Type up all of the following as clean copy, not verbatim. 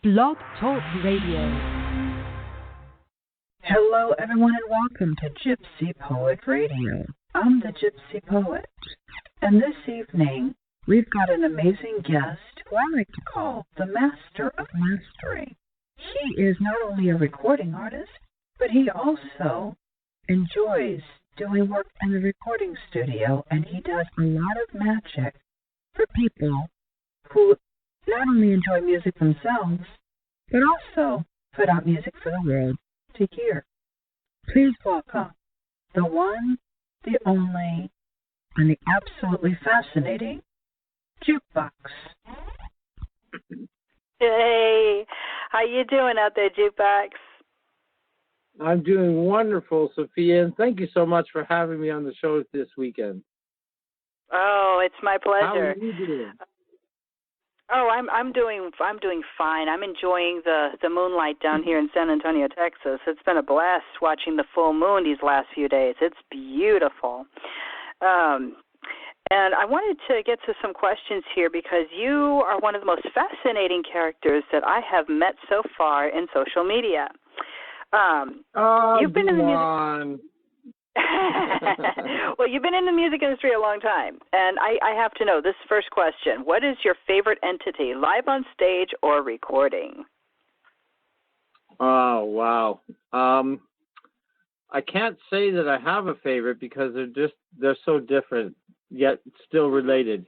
Blog Talk Radio. Hello, everyone, and welcome to Gypsy Poet Radio. I'm the Gypsy Poet, and this evening we've got an amazing guest who I like to call the Master of Mastering. He is not only a recording artist, but he also enjoys doing work in the recording studio, and he does a lot of magic for people who not only enjoy music themselves, but also put out music for the world to hear. Please welcome the one, the only, and the absolutely fascinating Jukebox. Hey, how you doing out there, Jukebox? I'm doing wonderful, Sophia, and thank you so much for having me on the show this weekend. Oh, it's my pleasure. How are you doing? Oh, I'm doing fine. I'm enjoying the moonlight down here in San Antonio, Texas. It's been a blast watching the full moon these last few days. It's beautiful. And I wanted to get to some questions here because you are one of the most fascinating characters that I have met so far in social media. You've been in the music. Well, you've been in the music industry a long time, and I have to know this first question. What is your favorite entity, live on stage or recording? Oh, wow. I can't say that I have a favorite because they're so different, yet still related.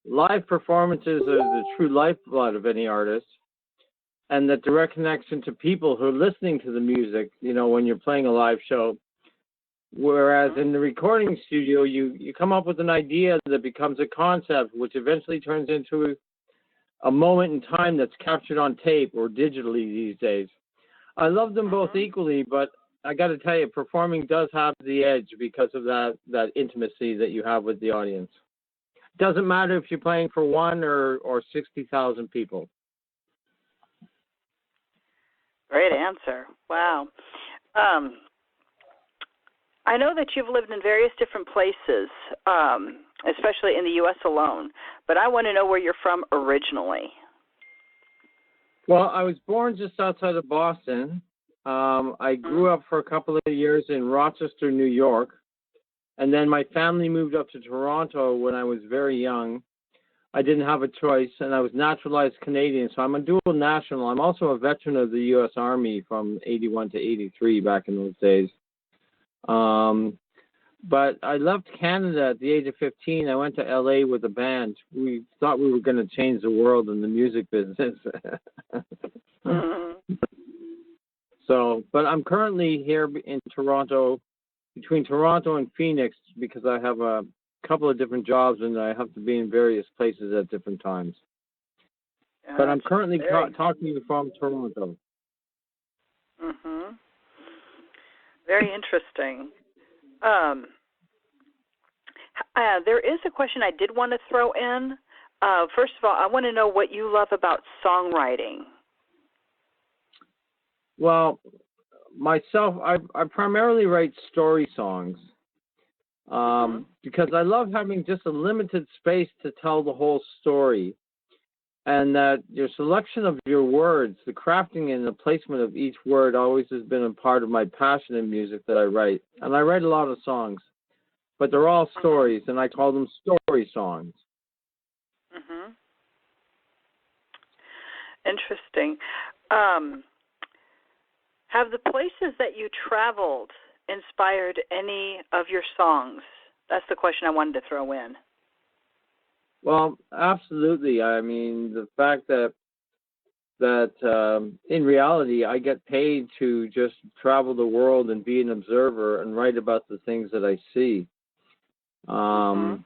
Live performances are the true lifeblood of any artist, and the direct connection to people who are listening to the music, when you're playing a live show. Whereas in the recording studio, you come up with an idea that becomes a concept, which eventually turns into a moment in time that's captured on tape or digitally these days. I love them both equally, but I got to tell you, performing does have the edge because of that intimacy that you have with the audience. Doesn't matter if you're playing for one or 60,000 people. Great answer. Wow. I know that you've lived in various different places, especially in the U.S. alone, but I want to know where you're from originally. Well, I was born just outside of Boston. I grew up for a couple of years in Rochester, New York, and then my family moved up to Toronto when I was very young. I didn't have a choice, and I was naturalized Canadian, so I'm a dual national. I'm also a veteran of the U.S. Army from 81 to 83 back in those days. But I left Canada at the age of 15. I went to LA with a band. We thought we were going to change the world in the music business. But I'm currently here in Toronto, between Toronto and Phoenix, because I have a couple of different jobs and I have to be in various places at different times. But I'm currently talking to you from Toronto. Mm-hmm. Very interesting. There is a question I did want to throw in. First of all, I want to know what you love about songwriting. Well, myself, I primarily write story songs because I love having just a limited space to tell the whole story. And that your selection of your words, the crafting and the placement of each word always has been a part of my passion in music that I write. And I write a lot of songs, but they're all stories, and I call them story songs. Mm-hmm. Interesting. Have the places that you traveled inspired any of your songs? That's the question I wanted to throw in. Well, absolutely. I mean, the fact that in reality I get paid to just travel the world and be an observer and write about the things that I see. And,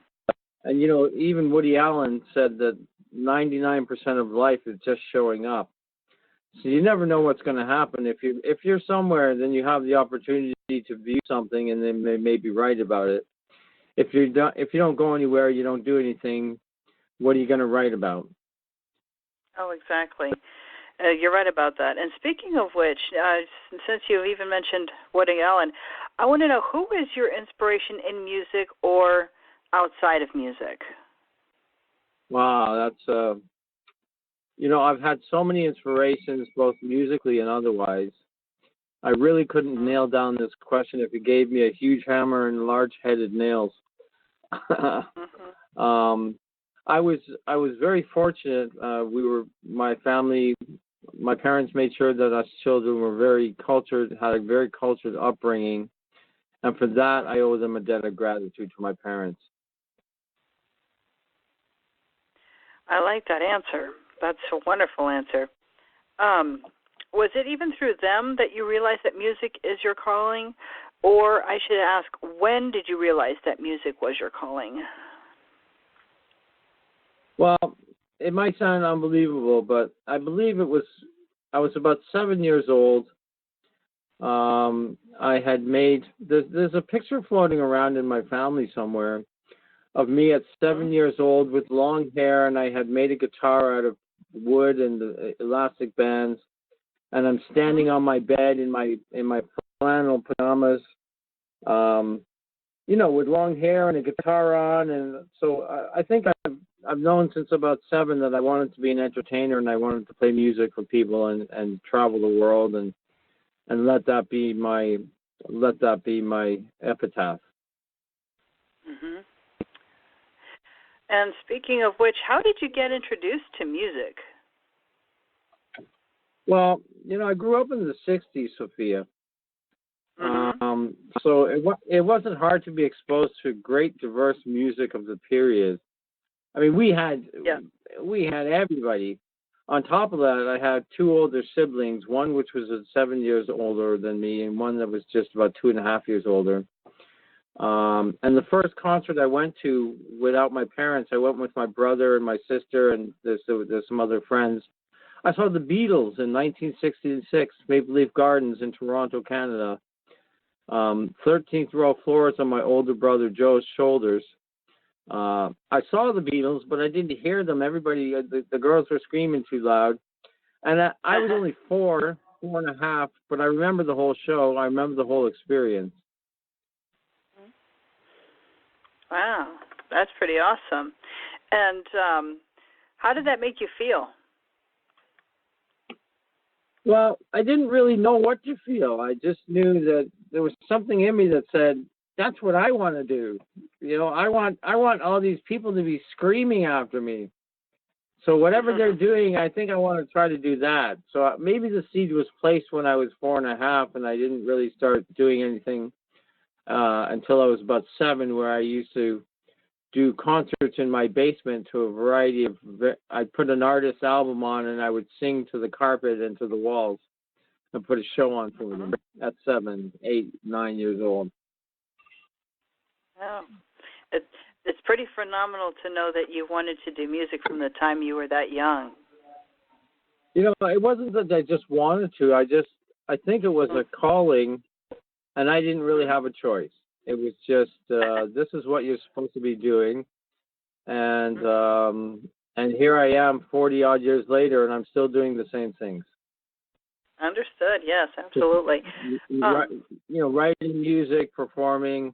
even Woody Allen said that 99% of life is just showing up. So you never know what's going to happen. If you're somewhere, then you have the opportunity to view something and then maybe write about it. If you don't go anywhere, you don't do anything. What are you going to write about? Oh, exactly. You're right about that. And speaking of which, since you even mentioned Woody Allen, I want to know, who is your inspiration in music or outside of music? Wow, I've had so many inspirations, both musically and otherwise. I really couldn't nail down this question if you gave me a huge hammer and large-headed nails. I was very fortunate. My family, my parents made sure that us children were very cultured, had a very cultured upbringing, and for that I owe them a debt of gratitude to my parents. I like that answer. That's a wonderful answer. Was it even through them that you realized that music is your calling? Or I should ask, when did you realize that music was your calling? Well, it might sound unbelievable, but I believe I was about 7 years old. I had made, there's a picture floating around in my family somewhere of me at 7 years old with long hair, and I had made a guitar out of wood and elastic bands, and I'm standing on my bed in my flannel pajamas, with long hair and a guitar on, and so I think I've known since about 7 that I wanted to be an entertainer and I wanted to play music for people and travel the world and let that be my epitaph. Mm-hmm. And speaking of which, how did you get introduced to music? Well, I grew up in the 60s, Sophia. Mm-hmm. So it wasn't hard to be exposed to great diverse music of the period. I mean, we had everybody. On top of that, I had 2 older siblings, one which was 7 years older than me and one that was just about 2.5 years older. And the first concert I went to without my parents, I went with my brother and my sister and there's some other friends. I saw the Beatles in 1966, Maple Leaf Gardens in Toronto, Canada. 13th row floors on my older brother Joe's shoulders. I saw the Beatles, but I didn't hear them. Everybody, the girls were screaming too loud. And I was only 4.5, but I remember the whole show. I remember the whole experience. Wow, that's pretty awesome. And how did that make you feel? Well, I didn't really know what to feel. I just knew that there was something in me that said, that's what I want to do. I want all these people to be screaming after me. So whatever they're doing, I think I want to try to do that. So maybe the seed was placed when I was 4.5, and I didn't really start doing anything until I was about 7, where I used to do concerts in my basement to a variety of, I'd put an artist's album on and I would sing to the carpet and to the walls and put a show on for them at 7, 8, 9 years old. Oh, it's pretty phenomenal to know that you wanted to do music from the time you were that young. It wasn't that I just wanted to. I think it was a calling, and I didn't really have a choice. It was just, this is what you're supposed to be doing. And here I am 40-odd years later, and I'm still doing the same things. Understood. Yes, absolutely. Writing music, performing,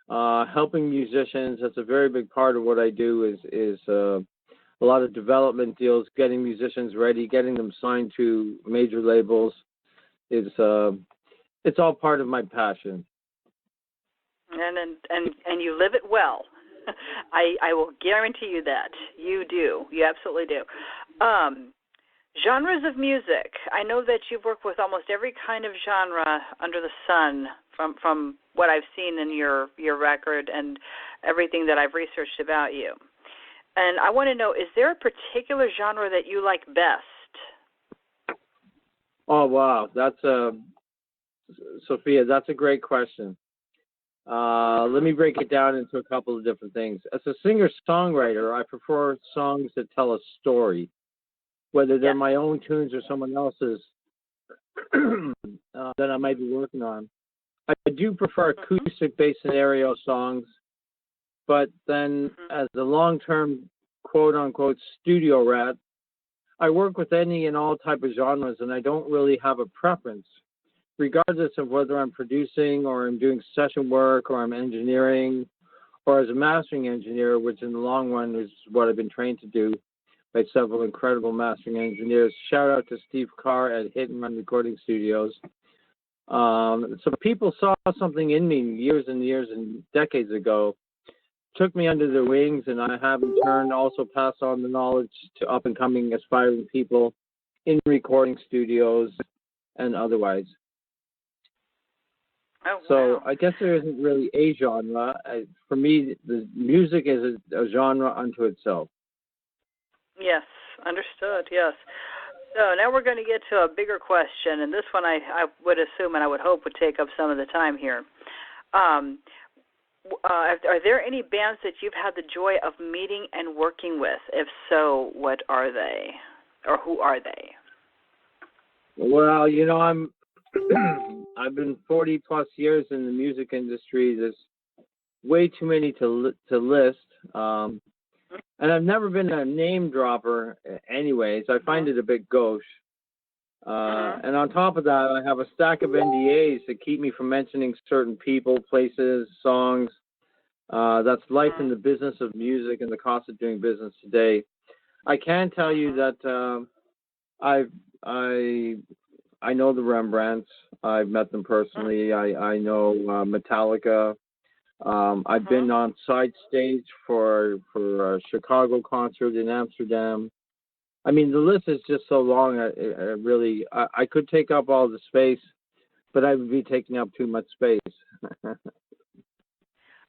helping musicians. That's a very big part of what I do is a lot of development deals, getting musicians ready, getting them signed to major labels. It's all part of my passion. And you live it well. I will guarantee you that. You do. You absolutely do. Genres of music. I know that you've worked with almost every kind of genre under the sun from what I've seen in your record and everything that I've researched about you. And I want to know, is there a particular genre that you like best? Oh, wow. Sophia, that's a great question. Let me break it down into a couple of different things. As a singer-songwriter, I prefer songs that tell a story, whether they're my own tunes or someone else's that I might be working on. I do prefer acoustic-based scenario songs, but then as a long-term, quote-unquote, studio rat, I work with any and all type of genres, and I don't really have a preference, regardless of whether I'm producing or I'm doing session work or I'm engineering or as a mastering engineer, which in the long run is what I've been trained to do. by several incredible mastering engineers. Shout out to Steve Carr at Hit and Run Recording Studios. So people saw something in me years and years and decades ago, took me under their wings, and I have in turn also passed on the knowledge to up-and-coming aspiring people in recording studios and otherwise. Oh, wow. So I guess there isn't really a genre. For me, the music is a genre unto itself. Yes, understood, yes. So now we're going to get to a bigger question, and this one I would assume and I would hope would take up some of the time here. Are there any bands that you've had the joy of meeting and working with? If so, what are they? Or who are they? Well, you know, I've been 40 plus years in the music industry. There's way too many to list. And I've never been a name dropper anyways. I find it a bit gauche. And on top of that, I have a stack of NDAs that keep me from mentioning certain people, places, songs. That's life in the business of music and the cost of doing business today. I can tell you that I know the Rembrandts. I've met them personally. I know Metallica. I've been on side stage for a Chicago concert in Amsterdam. I mean, the list is just so long. I could take up all the space, but I would be taking up too much space.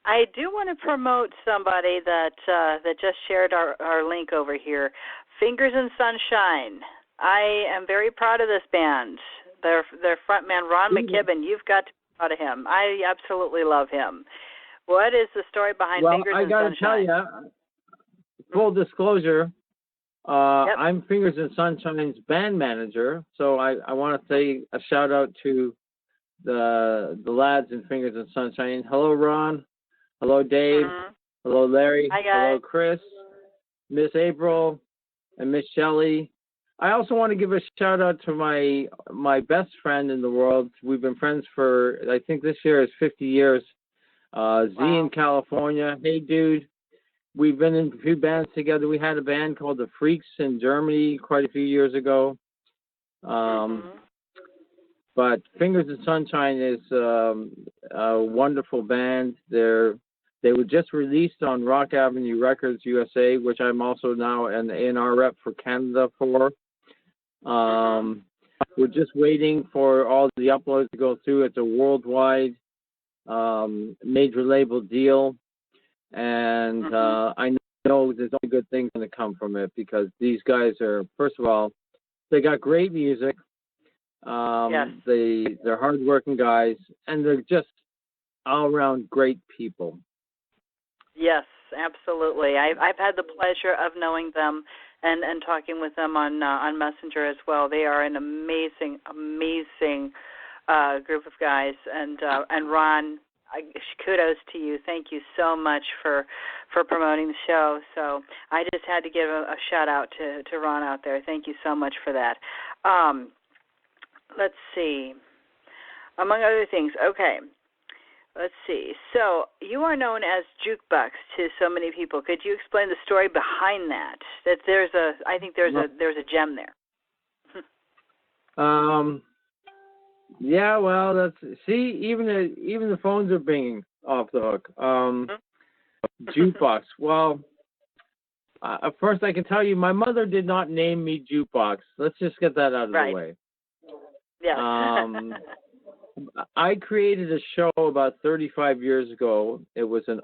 I do want to promote somebody that just shared our link over here, Fingers in Sunshine. I am very proud of this band. Their frontman, Ron McKibben, you've got to be proud of him. I absolutely love him. What is the story behind Fingers in Sunshine? Well, I got to tell you, full disclosure, I'm Fingers in Sunshine's band manager, so I want to say a shout out to the lads in Fingers in Sunshine. Hello, Ron. Hello, Dave. Hello, Larry. Hi, guys. Hello, Chris, Miss April, and Miss Shelley. I also want to give a shout out to my best friend in the world. We've been friends for, I think this year is 50 years. Z in California. Hey, dude. We've been in a few bands together. We had a band called The Freaks in Germany quite a few years ago. But Fingers in Sunshine is a wonderful band. They were just released on Rock Avenue Records USA, which I'm also now an A&R rep for Canada for. We're just waiting for all the uploads to go through. It's a worldwide major label deal. And I know there's only good things going to come from it because these guys are, first of all, they got great music. They're hardworking guys, and they're just all-around great people. Yes, absolutely. I've had the pleasure of knowing them and talking with them on Messenger as well. They are an amazing group of guys. And Ron, kudos to you. Thank you so much for promoting the show. So I just had to give a shout out to Ron out there. Thank you so much for that. Let's see. Among other things, okay. Let's see. So you are known as Jukebox to so many people. Could you explain the story behind that? I think there's a gem there. Yeah, well, even the phones are binging off the hook. Jukebox. Well, first I can tell you, my mother did not name me Jukebox. Let's just get that out of the way. Yeah. I created a show about 35 years ago. It was a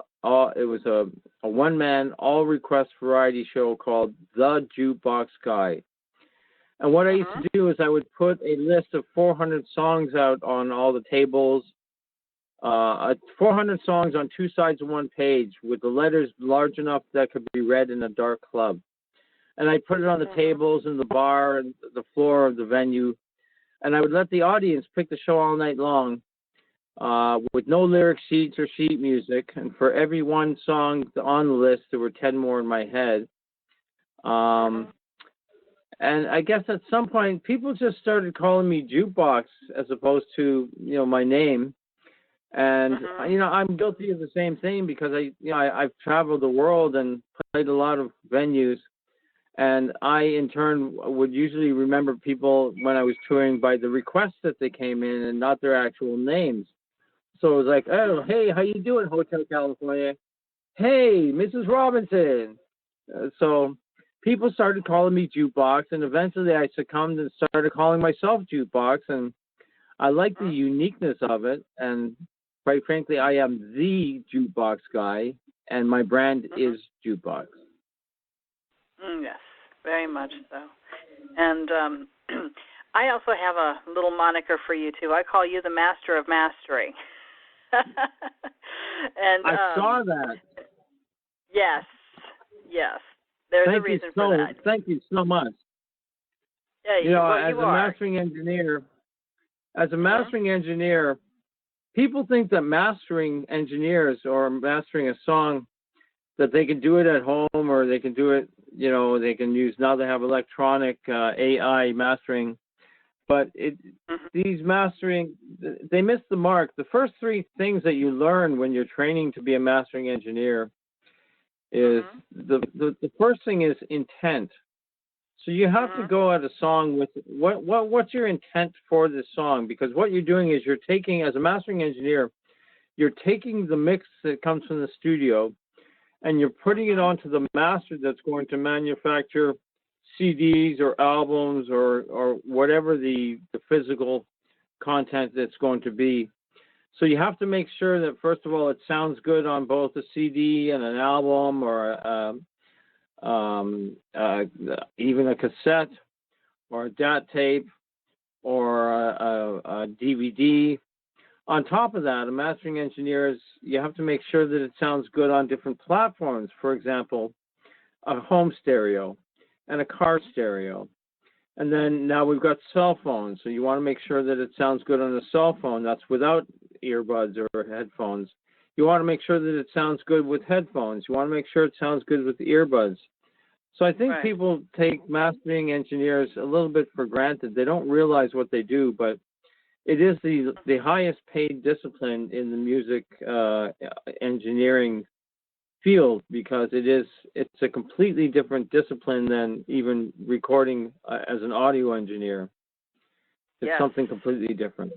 one-man all-request variety show called The Jukebox Guy. And what I used to do is I would put a list of 400 songs out on all the tables, 400 songs on two sides of one page with the letters large enough that could be read in a dark club. And I put it on the tables in the bar and the floor of the venue. And I would let the audience pick the show all night long with no lyric sheets or sheet music. And for every one song on the list, there were 10 more in my head. And I guess at some point, people just started calling me Jukebox as opposed to, my name. And, I'm guilty of the same thing because I've traveled the world and played a lot of venues. And I, in turn, would usually remember people when I was touring by the requests that they came in and not their actual names. So it was like, oh, hey, how you doing, Hotel California? Hey, Mrs. Robinson. So people started calling me Jukebox, and eventually I succumbed and started calling myself Jukebox. And I like the uniqueness of it. And quite frankly, I am the Jukebox guy, and my brand is Jukebox. Yes, very much so. And I also have a little moniker for you, too. I call you the Master of Mastering. And I saw that. Yes. There's a reason for that. Thank you so much. Yeah, as a mastering engineer, people think that mastering engineers or mastering a song, that they can do it at home, or they can do it, they can use, now they have electronic AI mastering, but these mastering, they miss the mark. The first three things that you learn when you're training to be a mastering engineer is the first thing is intent. So you have to go at a song with what's your intent for this song, because what you're doing is you're taking, as a mastering engineer, you're taking the mix that comes from the studio and you're putting it onto the master that's going to manufacture CDs or albums or whatever the physical content that's going to be. So you have to make sure that, first of all, it sounds good on both a CD and an album, or even a cassette or a DAT tape or a DVD. On top of that, a mastering engineer you have to make sure that it sounds good on different platforms. For example, a home stereo and a car stereo. And then now we've got cell phones. So you want to make sure that it sounds good on a cell phone that's without earbuds or headphones. You want to make sure that it sounds good with headphones. You want to make sure it sounds good with earbuds. So I think people take mastering engineers a little bit for granted. They don't realize what they do, but it is the highest paid discipline in the music engineering field, because it's a completely different discipline than even recording as an audio engineer. It's something completely different.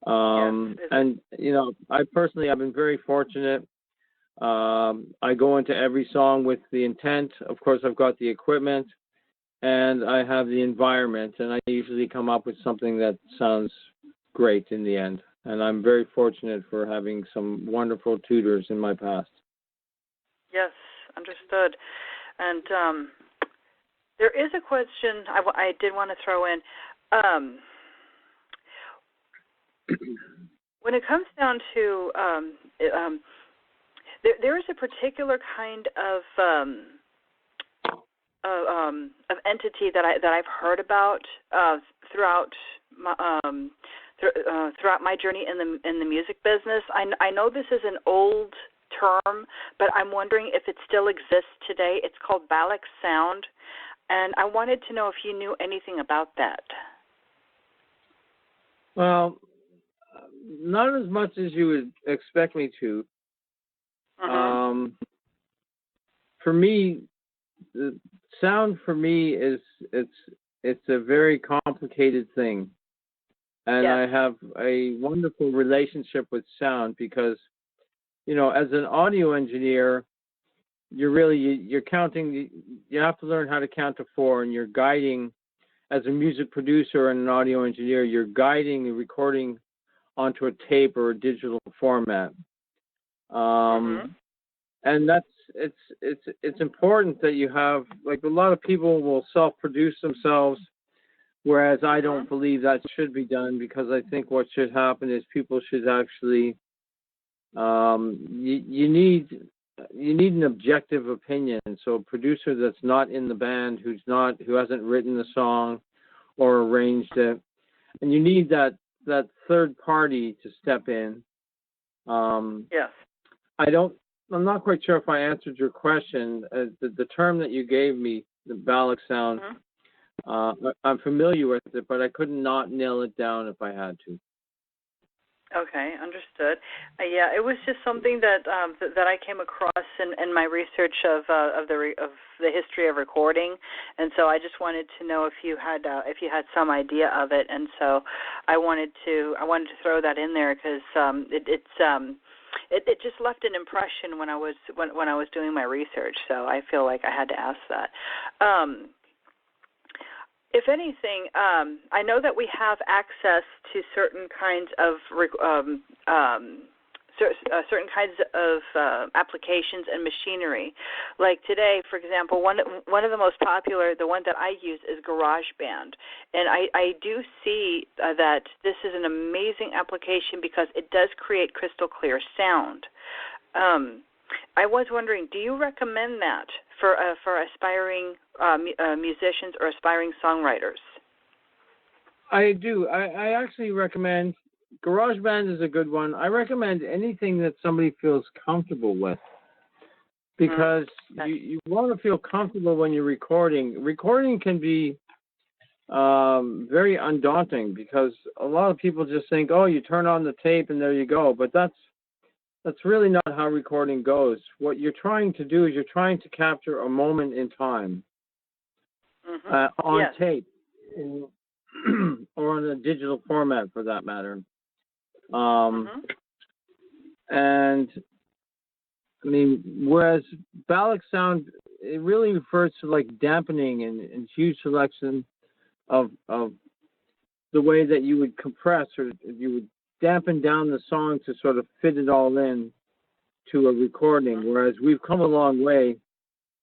And I've been very fortunate. I go into every song with the intent. Of course, I've got the equipment and I have the environment, and I usually come up with something that sounds great in the end. And I'm very fortunate for having some wonderful tutors in my past. Yes, understood. And there is a question I did want to throw in. When it comes down to there is a particular kind of entity that I've heard about throughout my journey in the music business. I know this is an old term, but I'm wondering if it still exists today. It's called Balax sound, and I wanted to know if you knew anything about that. Well, not as much as you would expect me to. For me, the sound for me is it's a very complicated thing, and I have a wonderful relationship with sound, because as an audio engineer, you're counting. You have to learn how to count to 4, and you're guiding. As a music producer and an audio engineer, you're guiding the recording onto a tape or a digital format. And it's important that you have, like, a lot of people will self-produce themselves, whereas I don't believe that should be done, because I think what should happen is people should actually you need an objective opinion. So a producer that's not in the band, who hasn't written the song or arranged it, and you need that third party to step in. I'm not quite sure if I answered your question. The term that you gave me, the Balax sound, I'm familiar with it, but I could not nail it down if I had to. Okay, understood. Yeah, it was just something that that I came across in my research of the history of recording, and so I just wanted to know if you had some idea of it, and so I wanted to throw that in there because it just left an impression when I was doing my research, so I feel like I had to ask that. If anything, I know that we have access to certain kinds of applications and machinery. Like today, for example, one of the most popular, the one that I use, is GarageBand, and I do see that this is an amazing application because it does create crystal clear sound. I was wondering, do you recommend that for aspiring musicians or aspiring songwriters? I do. I actually recommend GarageBand is a good one. I recommend anything that somebody feels comfortable with because you want to feel comfortable when you're recording. Recording can be very undaunting because a lot of people just think, oh, you turn on the tape and there you go. But that's really not how recording goes. What you're trying to do is you're trying to capture a moment in time on tape or on a digital format for that matter. And I mean, whereas ballad sound, it really refers to like dampening and huge selection of the way that you would compress or you would dampen down the song to sort of fit it all in to a recording, whereas we've come a long way,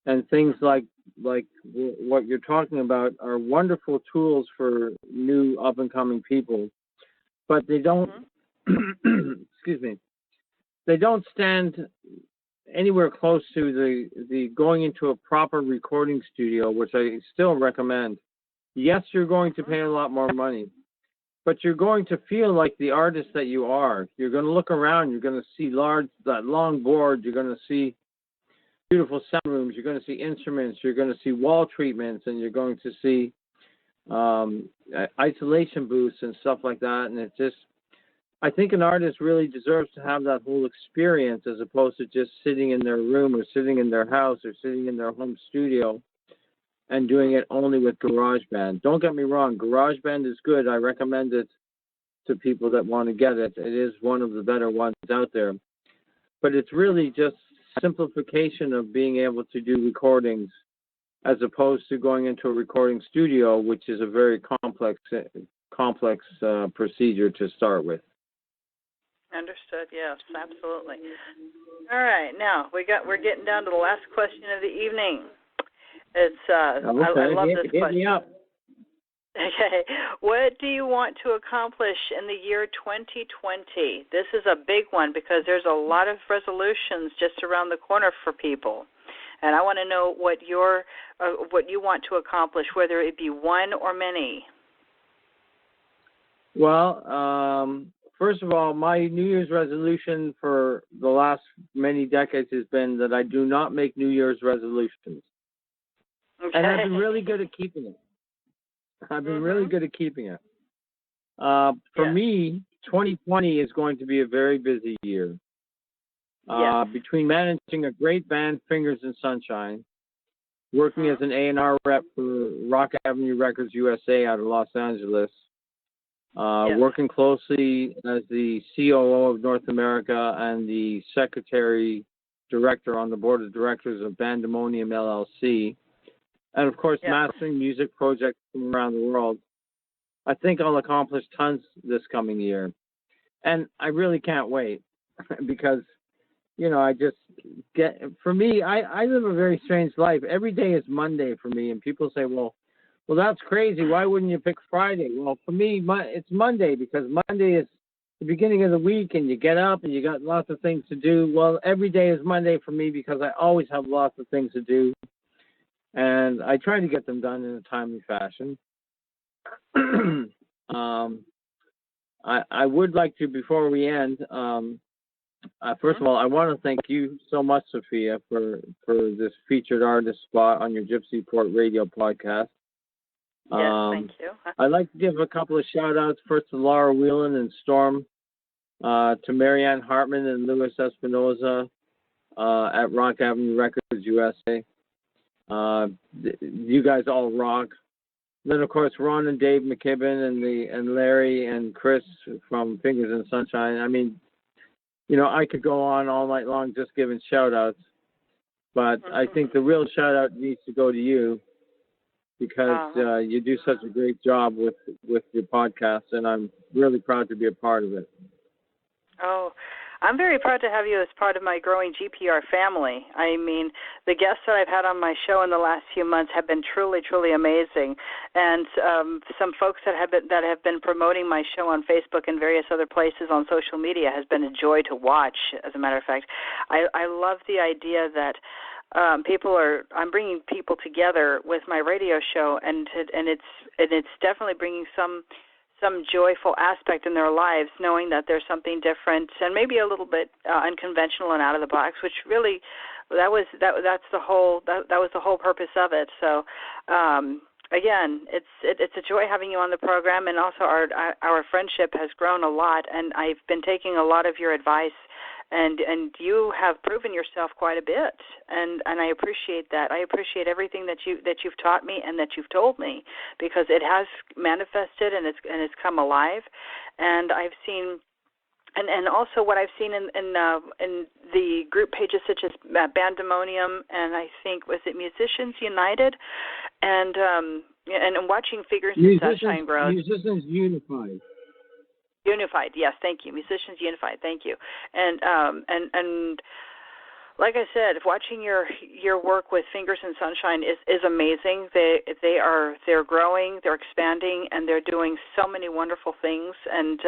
and things like what you're talking about are wonderful tools for new up and coming people, but they don't excuse me, they don't stand anywhere close to the going into a proper recording studio, which I still recommend. Yes, you're going to pay a lot more money, but you're going to feel like the artist that you are. You're going to look around. You're going to see that long board. You're going to see beautiful sound rooms. You're going to see instruments. You're going to see wall treatments, and you're going to see isolation booths and stuff like that. And it's just, I think an artist really deserves to have that whole experience as opposed to just sitting in their room or sitting in their house or sitting in their home studio and doing it only with GarageBand. Don't get me wrong, GarageBand is good. I recommend it to people that want to get it. It is one of the better ones out there. But it's really just simplification of being able to do recordings as opposed to going into a recording studio, which is a very complex procedure to start with. Understood. Yes, absolutely. All right, now we're getting down to the last question of the evening. It's I love this question. Hit me up. Okay, what do you want to accomplish in the year 2020? This is a big one because there's a lot of resolutions just around the corner for people, and I want to know what you want to accomplish, whether it be one or many. Well, first of all, my New Year's resolution for the last many decades has been that I do not make New Year's resolutions. Okay. And I've been really good at keeping it. For me, 2020 is going to be a very busy year. Between managing a great band, Fingers and Sunshine, working as an A&R rep for Rock Avenue Records USA out of Los Angeles, working closely as the COO of North America and the Secretary Director on the Board of Directors of Bandemonium LLC, and of course mastering music projects from around the world. I think I'll accomplish tons this coming year. And I really can't wait because, I just for me, I live a very strange life. Every day is Monday for me, and people say, well, that's crazy. Why wouldn't you pick Friday? Well, for me, it's Monday because Monday is the beginning of the week and you get up and you got lots of things to do. Well, every day is Monday for me because I always have lots of things to do. And I try to get them done in a timely fashion. I would like to, before we end, first of all, I want to thank you so much, Sophia, for this featured artist spot on your Gypsy Poet radio podcast. Yes, thank you. I'd like to give a couple of shout-outs first to Laura Whelan and Storm to Marianne Hartman and Louis Espinoza at Rock Avenue Records USA. You guys all rock. Then of course Ron and Dave McKibben and Larry and Chris from Fingers in Sunshine. I mean, I could go on all night long just giving shout outs, but I think the real shout out needs to go to you because you do such a great job with your podcast, and I'm really proud to be a part of it. Oh, I'm very proud to have you as part of my growing GPR family. I mean, the guests that I've had on my show in the last few months have been truly, truly amazing. And some folks that have been promoting my show on Facebook and various other places on social media has been a joy to watch. As a matter of fact, I love the idea that I'm bringing people together with my radio show, and it's definitely bringing some joyful aspect in their lives, knowing that there's something different and maybe a little bit unconventional and out of the box, which really that was the whole purpose of it. So again, it's a joy having you on the program, and also our friendship has grown a lot, and I've been taking a lot of your advice. And you have proven yourself quite a bit, and I appreciate that. I appreciate everything that you've taught me and that you've told me, because it has manifested and it's come alive. And I've seen, and also what I've seen in the group pages such as Bandemonium, and I think was it Musicians United, and watching Figures in Sunshine grow. Musicians Unified. Unified, yes, thank you. Musicians Unified, thank you. And like I said, watching your work with Fingers in Sunshine is amazing. They're growing, they're expanding, and they're doing so many wonderful things. And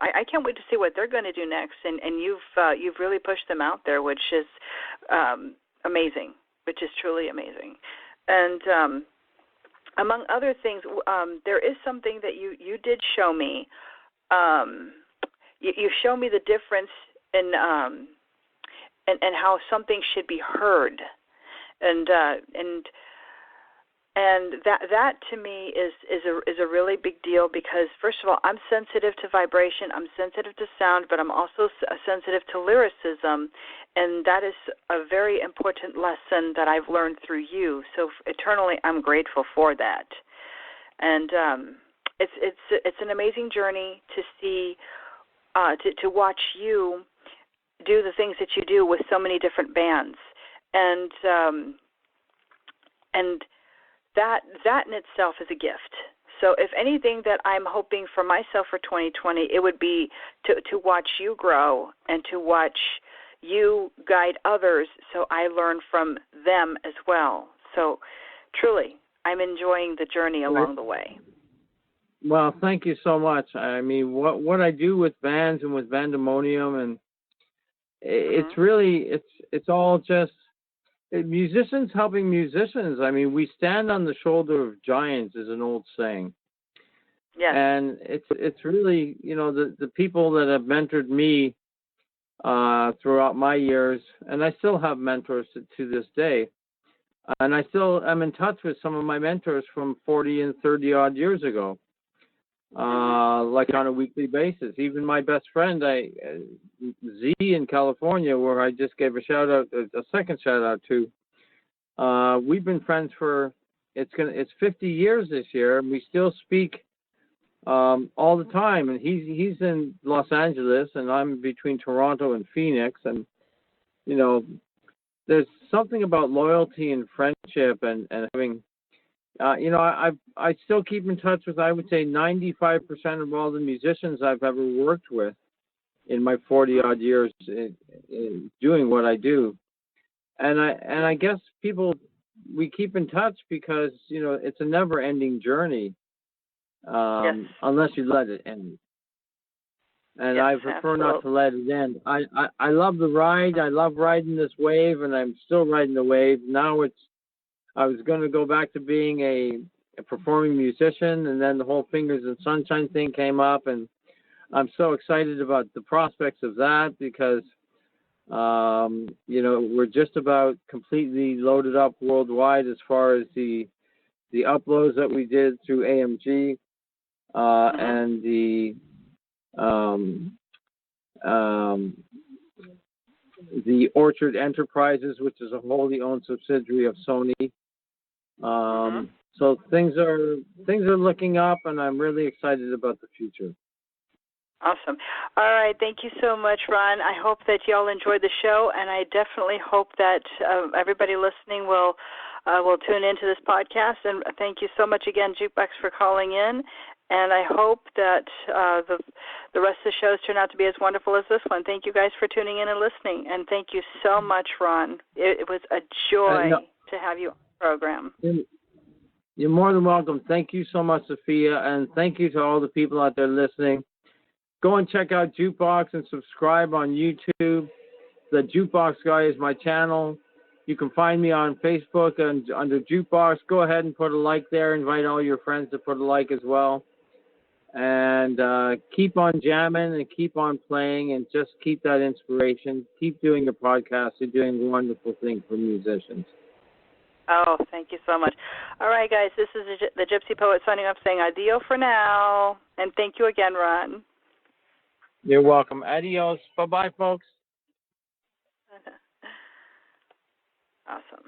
I can't wait to see what they're going to do next. And you've really pushed them out there, which is amazing, which is truly amazing. And among other things, there is something that you did show me. You show me the difference in how something should be heard, and that to me is a really big deal, because first of all, I'm sensitive to vibration, I'm sensitive to sound, but I'm also sensitive to lyricism, and that is a very important lesson that I've learned through you. So eternally, I'm grateful for that, and It's an amazing journey to see, to watch you do the things that you do with so many different bands, and that in itself is a gift. So if anything that I'm hoping for myself for 2020, it would be to watch you grow and to watch you guide others, so I learn from them as well. So truly, I'm enjoying the journey along the way. Well, thank you so much. I mean, what I do with bands and with Bandemonium, and it's really, it's all just musicians helping musicians. I mean, we stand on the shoulder of giants is an old saying. Yes. And it's really, the people that have mentored me throughout my years, and I still have mentors to this day. And I still am in touch with some of my mentors from 40 and 30 odd years ago. Like on a weekly basis. Even my best friend, Z in California, where I just gave a second shout out to. We've been friends for it's 50 years this year, and we still speak all the time. And he's in Los Angeles, and I'm between Toronto and Phoenix, and there's something about loyalty and friendship and having. I still keep in touch with, I would say, 95% of all the musicians I've ever worked with in my 40-odd years in doing what I do. And I guess we keep in touch because, it's a never-ending journey, unless you let it end. And yes, I prefer not to let it end. I love the ride. I love riding this wave, and I'm still riding the wave. Now I was going to go back to being a performing musician, and then the whole Fingers in Sunshine thing came up, and I'm so excited about the prospects of that because, we're just about completely loaded up worldwide as far as the uploads that we did through AMG and the Orchard Enterprises, which is a wholly owned subsidiary of Sony. So things are looking up, and I'm really excited about the future. Awesome. All right. Thank you so much, Ron. I hope that y'all enjoyed the show, and I definitely hope that everybody listening will tune into this podcast. And thank you so much again, Jukebox, for calling in. And I hope that the rest of the shows turn out to be as wonderful as this one. Thank you guys for tuning in and listening. And thank you so much, Ron. It was a joy to have you on the program. You're more than welcome. Thank you so much, Sophia. And thank you to all the people out there listening. Go and check out Jukebox and subscribe on YouTube. The Jukebox Guy is my channel. You can find me on Facebook and under Jukebox. Go ahead and put a like there. Invite all your friends to put a like as well. And keep on jamming and keep on playing and just keep that inspiration. Keep doing your podcast. You're doing wonderful things for musicians. Oh, thank you so much. All right, guys, this is the Gypsy Poet signing off saying adios for now. And thank you again, Ron. You're welcome. Adios. Bye-bye, folks. Awesome.